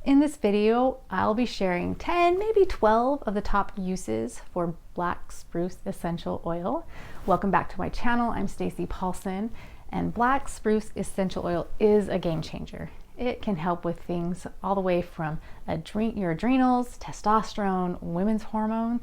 In this video, I'll be sharing 10, maybe 12 of the top uses for Black Spruce Essential Oil. Welcome back to my channel. I'm Stacy Paulson, and Black Spruce Essential Oil is a game changer. It can help with things all the way from your adrenals, testosterone, women's hormones,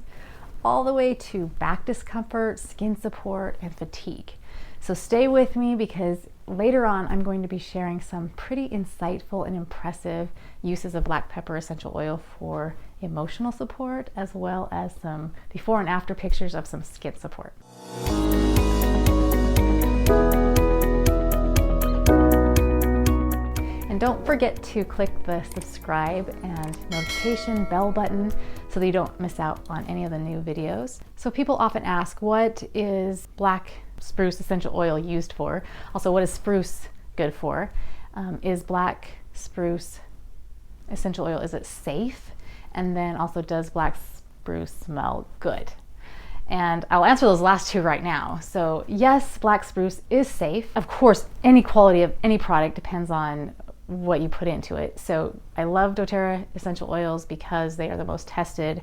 all the way to back discomfort, skin support, and fatigue. So stay with me because later on I'm going to be sharing some pretty insightful and impressive uses of black pepper essential oil for emotional support, as well as some before and after pictures of some skin support. And don't forget to click the subscribe and notification bell button so that you don't miss out on any of the new videos. So people often ask, what is Black Spruce Essential Oil used for? Also, what is spruce good for? Is Black Spruce Essential Oil, is it safe? And then also, does Black Spruce smell good? And I'll answer those last two right now. So yes, Black Spruce is safe. Of course, any quality of any product depends on what you put into it. So I love doTERRA essential oils because they are the most tested,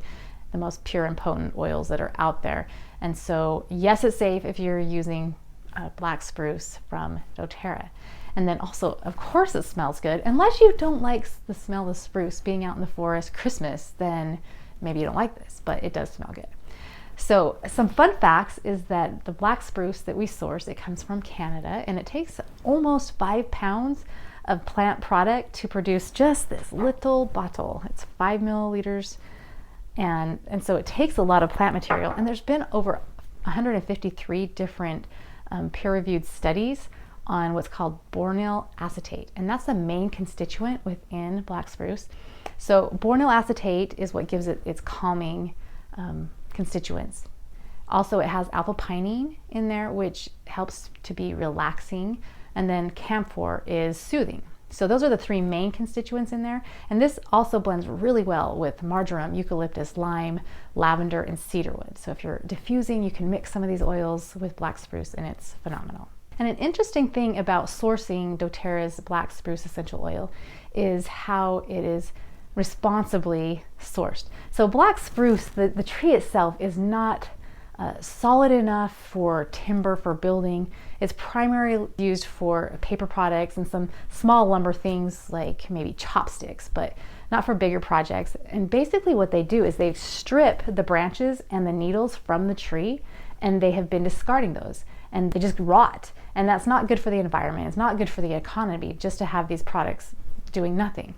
the most pure and potent oils that are out there. And so yes, it's safe if you're using Black Spruce from doTERRA. And then also, of course, it smells good. Unless you don't like the smell of spruce being out in the forest Christmas, then maybe you don't like this, but it does smell good. So some fun facts is that the Black Spruce that we source, it comes from Canada, and it takes almost 5 pounds of plant product to produce just this little bottle. It's 5 milliliters. And so it takes a lot of plant material, and there's been over 153 different peer-reviewed studies on what's called bornyl acetate, and that's the main constituent within Black Spruce. So bornyl acetate is what gives it its calming constituents. Also, it has alpha pinene in there, which helps to be relaxing, and then camphor is soothing. So those are the 3 main constituents in there. And this also blends really well with marjoram, eucalyptus, lime, lavender, and cedarwood. So if you're diffusing, you can mix some of these oils with Black Spruce and it's phenomenal. And an interesting thing about sourcing doTERRA's Black Spruce Essential Oil is how it is responsibly sourced. So Black Spruce, the tree itself is not solid enough for timber for building. It's primarily used for paper products and some small lumber things like maybe chopsticks, but not for bigger projects. And basically what they do is they strip the branches and the needles from the tree, and they have been discarding those, and they just rot. And that's not good for the environment. It's not good for the economy just to have these products doing nothing.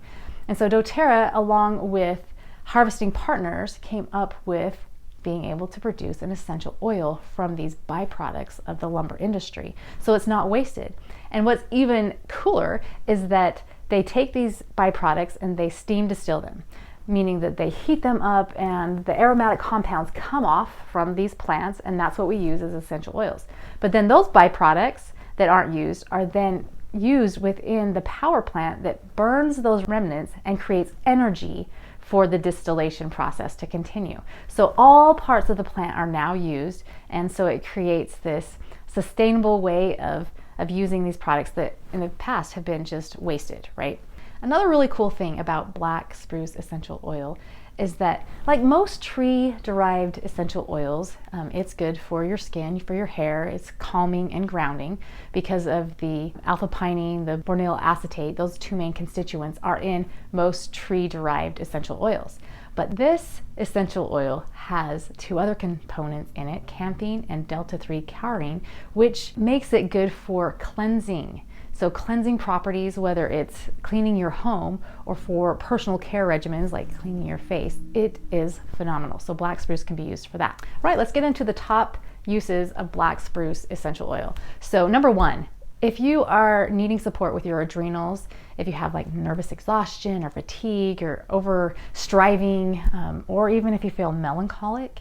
And so doTERRA, along with harvesting partners, came up with being able to produce an essential oil from these byproducts of the lumber industry, so it's not wasted. And what's even cooler is that they take these byproducts and they steam distill them, meaning that they heat them up and the aromatic compounds come off from these plants, and that's what we use as essential oils. But then those byproducts that aren't used are then used within the power plant that burns those remnants and creates energy for the distillation process to continue. So all parts of the plant are now used, and so it creates this sustainable way of using these products that in the past have been just wasted, right? Another really cool thing about Black Spruce Essential Oil is that, like most tree-derived essential oils, it's good for your skin, for your hair. It's calming and grounding because of the alpha pinene, the bornyl acetate. Those 2 main constituents are in most tree-derived essential oils. But this essential oil has 2 other components in it, campine and delta-3 taurine, which makes it good for cleansing. So cleansing properties, whether it's cleaning your home or for personal care regimens like cleaning your face, it is phenomenal. So Black Spruce can be used for that. Right, let's get into the top uses of Black Spruce Essential Oil. So number 1, if you are needing support with your adrenals, if you have like nervous exhaustion or fatigue or over striving, or even if you feel melancholic,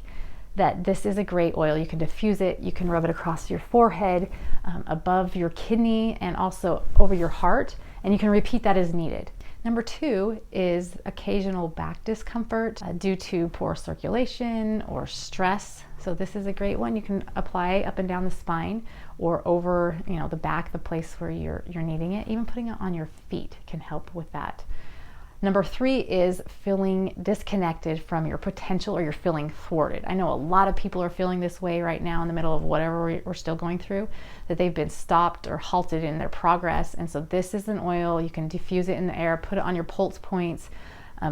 that this is a great oil. You can diffuse it, you can rub it across your forehead, above your kidney, and also over your heart, and you can repeat that as needed. Number 2 is occasional back discomfort due to poor circulation or stress. So this is a great one. You can apply up and down the spine or over, the back, the place where you're needing it. Even putting it on your feet can help with that. Number 3 is feeling disconnected from your potential, or you're feeling thwarted. I know a lot of people are feeling this way right now in the middle of whatever we're still going through, that they've been stopped or halted in their progress. And so this is an oil. You can diffuse it in the air, put it on your pulse points,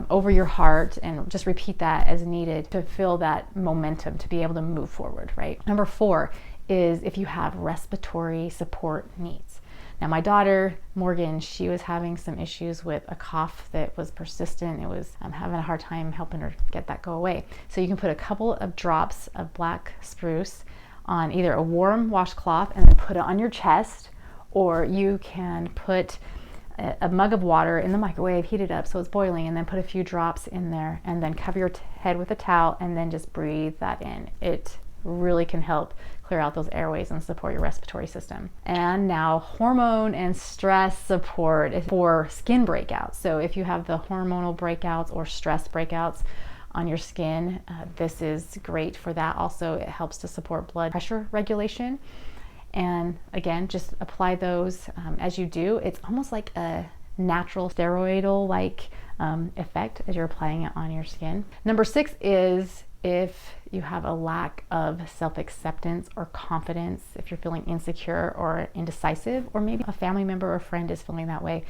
over your heart, and just repeat that as needed to feel that momentum to be able to move forward, right? Number 4 is if you have respiratory support needs. Now, my daughter, Morgan, she was having some issues with a cough that was persistent. It was having a hard time helping her get that go away. So you can put a couple of drops of black spruce on either a warm washcloth and then put it on your chest, or you can put a mug of water in the microwave, heat it up so it's boiling, and then put a few drops in there, and then cover your head with a towel, and then just breathe that in. It really can help clear out those airways and support your respiratory system. And now, hormone and stress support for skin breakouts. So if you have the hormonal breakouts or stress breakouts on your skin, this is great for that. Also, it helps to support blood pressure regulation. And again, just apply those as you do. It's almost like a natural steroidal-like effect as you're applying it on your skin. Number 6 is if you have a lack of self-acceptance or confidence, if you're feeling insecure or indecisive, or maybe a family member or friend is feeling that way.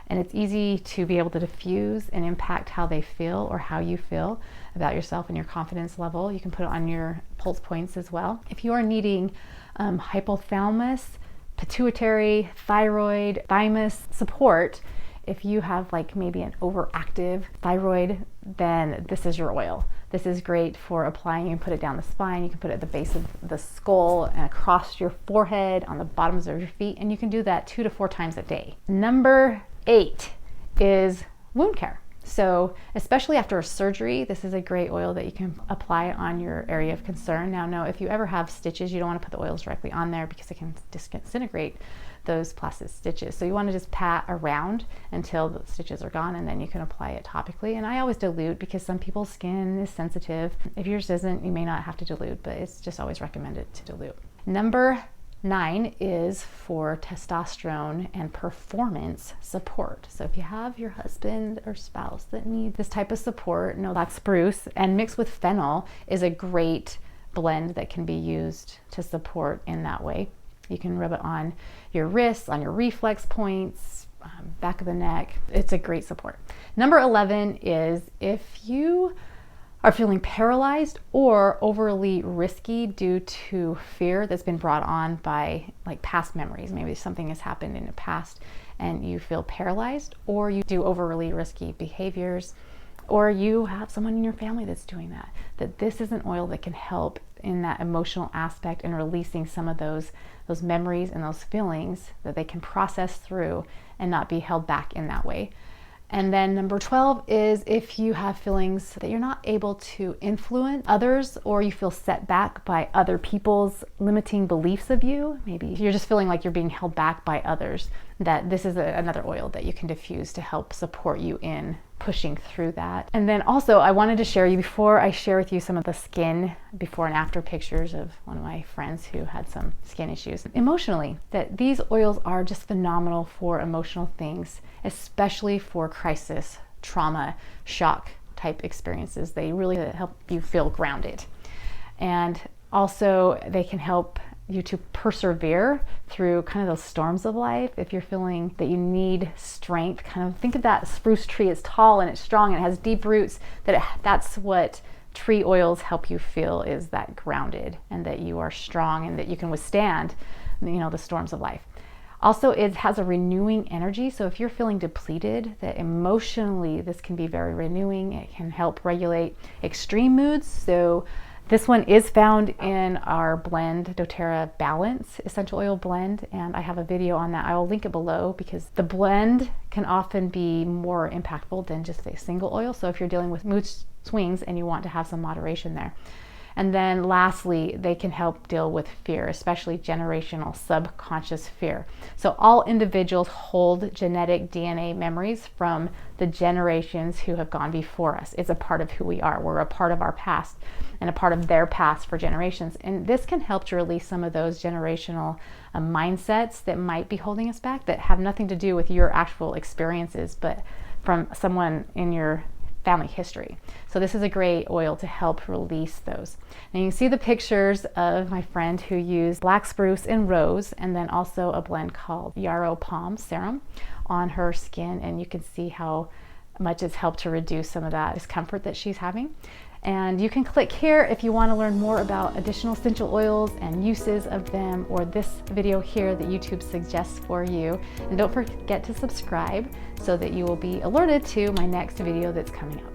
And it's easy to be able to diffuse and impact how they feel or how you feel about yourself and your confidence level. You can put it on your pulse points as well. If you are needing hypothalamus, pituitary, thyroid, thymus support, if you have like maybe an overactive thyroid, then this is your oil. This is great for applying. You can put it down the spine, you can put it at the base of the skull and across your forehead, on the bottoms of your feet, and you can do that 2 to 4 times a day. Number 8 is wound care. So especially after a surgery, this is a great oil that you can apply on your area of concern. Now, if you ever have stitches, you don't want to put the oils directly on there because it can disintegrate those plastic stitches. So you want to just pat around until the stitches are gone, and then you can apply it topically. And I always dilute because some people's skin is sensitive. If yours isn't, you may not have to dilute, but it's just always recommended to dilute. Number 9 is for testosterone and performance support. So if you have your husband or spouse that need this type of support, Black Spruce and mixed with fennel is a great blend that can be used to support in that way. You can rub it on your wrists, on your reflex points, back of the neck. It's a great support. Number 11 is if you are feeling paralyzed or overly risky due to fear that's been brought on by like past memories. Maybe something has happened in the past and you feel paralyzed, or you do overly risky behaviors, or you have someone in your family that's doing that this is an oil that can help in that emotional aspect and releasing some of those memories and those feelings that they can process through and not be held back in that way. And then number 12 is if you have feelings that you're not able to influence others, or you feel set back by other people's limiting beliefs of you. Maybe you're just feeling like you're being held back by others, that this is another oil that you can diffuse to help support you in pushing through that. And then also I wanted to share you, before I share with you some of the skin before and after pictures of one of my friends who had some skin issues emotionally, that these oils are just phenomenal for emotional things, especially for crisis, trauma, shock type experiences. They really help you feel grounded. And also they can help you to persevere through kind of those storms of life. If you're feeling that you need strength, kind of think of that spruce tree. It's tall and it's strong and it has deep roots. That's what tree oils help you feel, is that grounded and that you are strong and that you can withstand, the storms of life. Also, it has a renewing energy. So if you're feeling depleted, that emotionally this can be very renewing. It can help regulate extreme moods. So this one is found in our blend, doTERRA Balance Essential Oil Blend, and I have a video on that. I will link it below because the blend can often be more impactful than just a single oil. So if you're dealing with mood swings and you want to have some moderation there. And then lastly, they can help deal with fear, especially generational subconscious fear. So all individuals hold genetic DNA memories from the generations who have gone before us. It's a part of who we are. We're a part of our past and a part of their past for generations. And this can help to release some of those generational mindsets that might be holding us back, that have nothing to do with your actual experiences, but from someone in your family history. So this is a great oil to help release those. And you can see the pictures of my friend who used black spruce and rose, and then also a blend called yarrow palm serum on her skin, and you can see how much it's helped to reduce some of that discomfort that she's having. And you can click here if you want to learn more about additional essential oils and uses of them, or this video here that YouTube suggests for you. And don't forget to subscribe so that you will be alerted to my next video that's coming up.